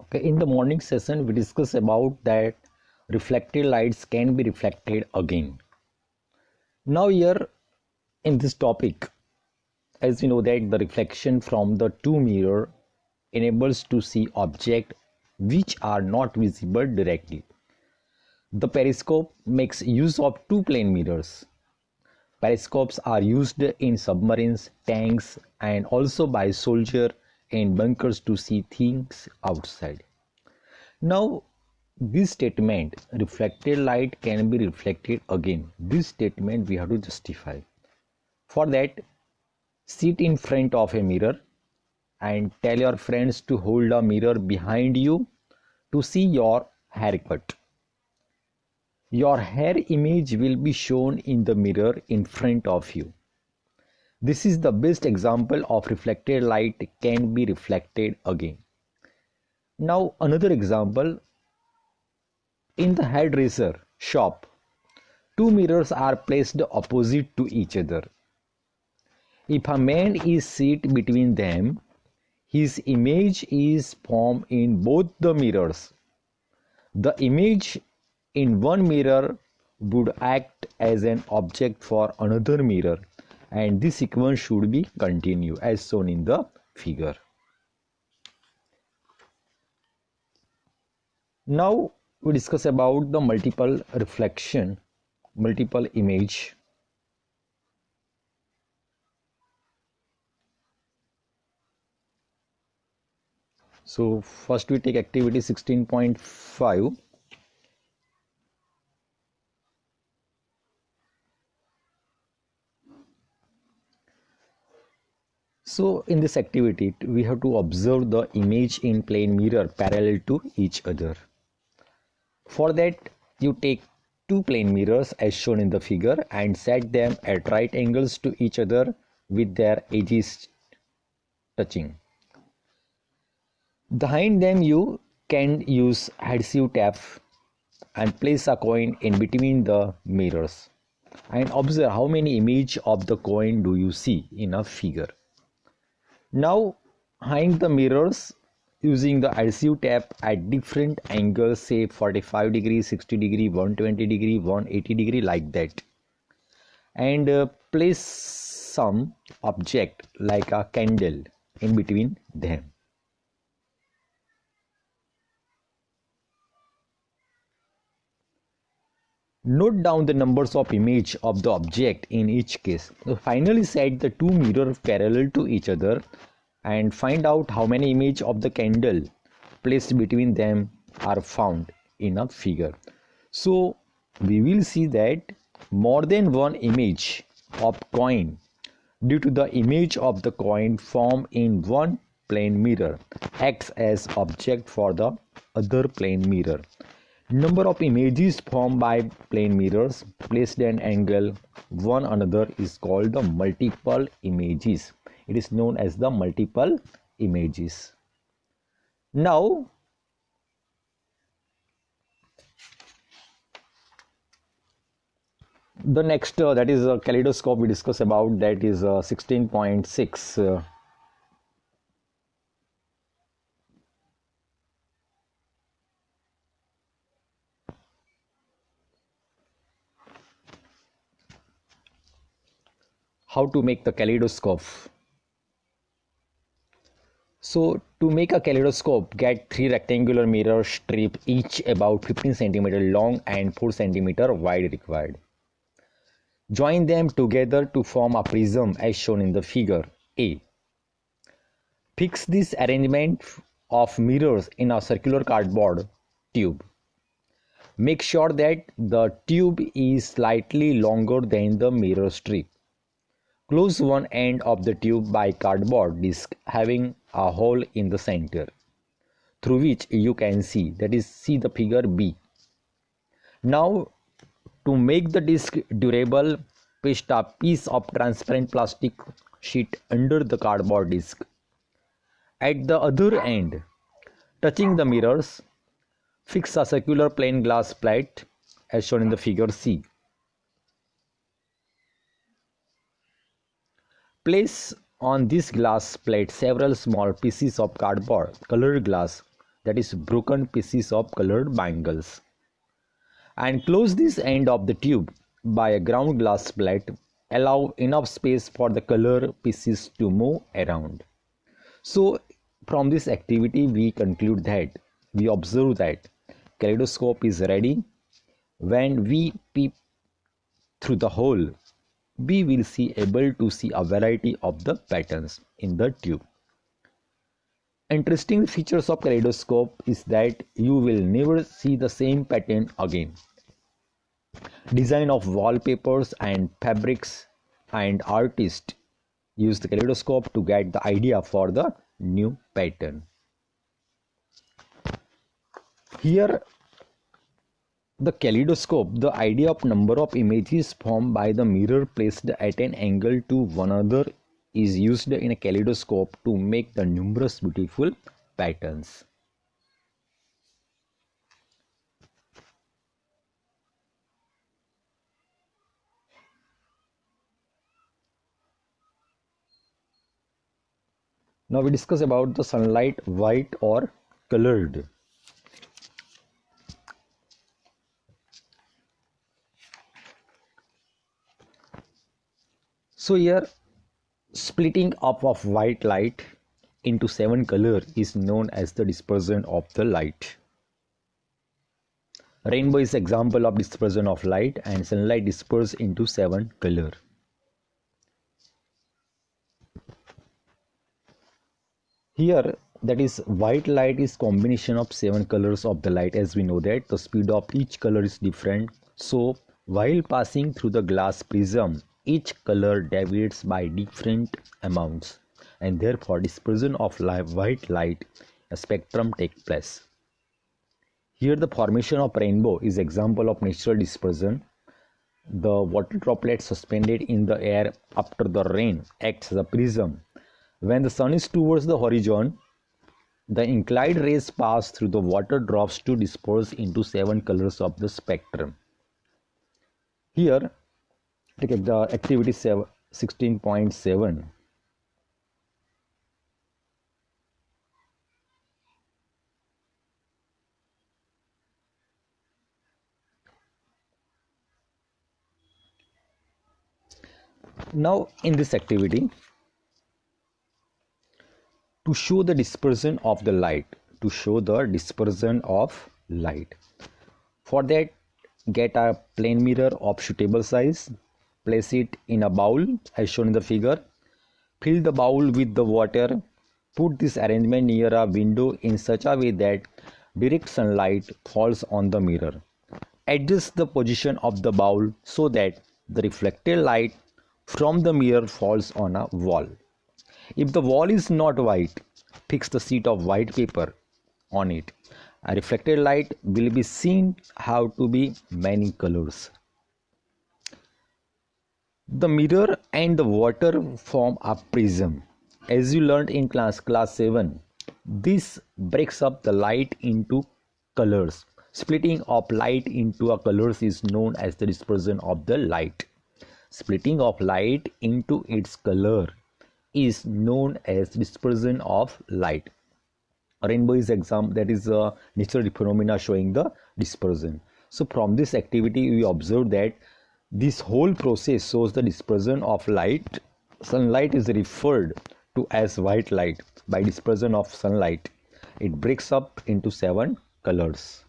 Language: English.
Okay, in the morning session, we discuss about that reflected lights can be reflected again. Now, here in this topic, as we know that the reflection from the two mirror enables to see objects which are not visible directly. The periscope makes use of two plane mirrors. Periscopes are used in submarines, tanks, and also by soldiers in bunkers to see things outside. Now, this statement, reflected light can be reflected again. This statement we have to justify. For that, sit in front of a mirror and tell your friends to hold a mirror behind you to see your haircut. Your hair image will be shown in the mirror in front of you. This is the best example of reflected light can be reflected again. Now, another example. In the hairdresser shop, two mirrors are placed opposite to each other. If a man is seated between them, his image is formed in both the mirrors. The image in one mirror would act as an object for another mirror, and this sequence should be continued as shown in the figure. Now we discuss about the multiple reflection, multiple image. So first we take activity 16.5. So in this activity we have to observe the image in plane mirror parallel to each other. For that you take two plane mirrors as shown in the figure and set them at right angles to each other with their edges touching. Behind them you can use adhesive tape and place a coin in between the mirrors and observe how many images of the coin do you see in a figure. Now hang the mirrors using the adhesive tape at different angles, say 45 degrees, 60 degree, 120 degree, 180 degree, like that, and place some object like a candle in between them. Note down the numbers of image of the object in each case. So finally set the two mirrors parallel to each other and find out how many image of the candle placed between them are found in a figure. So we will see that more than one image of coin due to the image of the coin formed in one plane mirror acts as object for the other plane mirror. Number of images formed by plane mirrors placed at an angle one another is called the multiple images. It is known as the multiple images. Now the next that is a kaleidoscope we discuss about, that is 16.6. How to make the kaleidoscope. So to make a kaleidoscope, get three rectangular mirror strips, each about 15 cm long and 4 cm wide required. Join them together to form a prism as shown in the figure A. Fix this arrangement of mirrors in a circular cardboard tube. Make sure that the tube is slightly longer than the mirror strip. Close one end of the tube by cardboard disc having a hole in the center through which you can see, that is, see the figure B. Now to make the disc durable, paste a piece of transparent plastic sheet under the cardboard disc. At the other end, touching the mirrors, fix a circular plain glass plate as shown in the figure C. Place on this glass plate several small pieces of cardboard, colored glass, that is broken pieces of colored bangles, and close this end of the tube by a ground glass plate. Allow enough space for the color pieces to move around. So from this activity we observe that kaleidoscope is ready. When we peep through the hole, we will see able to see a variety of the patterns in the tube. Interesting features of kaleidoscope is that you will never see the same pattern again. Design of wallpapers and fabrics, and artists use the kaleidoscope to get the idea for the new pattern. Here the kaleidoscope, the idea of number of images formed by the mirror placed at an angle to one another, is used in a kaleidoscope to make the numerous beautiful patterns. Now we discuss about the sunlight, white or colored. So here, splitting up of white light into 7 colors is known as the dispersion of the light. Rainbow is example of dispersion of light, and sunlight disperses into 7 colors. Here, that is, white light is combination of 7 colors of the light. As we know that the speed of each color is different, so while passing through the glass prism, each color deviates by different amounts, and therefore dispersion of white light, a spectrum takes place. Here the formation of rainbow is example of natural dispersion. The water droplets suspended in the air after the rain acts as a prism. When the sun is towards the horizon, the inclined rays pass through the water drops to disperse into 7 colors of the spectrum. Here, take the activity 16.7. Now, in this activity, to show the dispersion of the light, for that, get a plane mirror of suitable size, place it in a bowl as shown in the figure, fill the bowl with the water, put this arrangement near a window in such a way that direct sunlight falls on the mirror. Adjust the position of the bowl so that the reflected light from the mirror falls on a wall. If the wall is not white, fix the sheet of white paper on it. A reflected light will be seen how to be many colors. The mirror and the water form a prism. As you learned in class 7, this breaks up the light into colors. Splitting of light into a colors is known as the dispersion of the light. Splitting of light into its color is known as dispersion of light. Rainbow is example, that is a natural phenomena showing the dispersion. So from this activity we observe that this whole process shows the dispersion of light. Sunlight is referred to as white light. By dispersion of sunlight, it breaks up into 7 colors.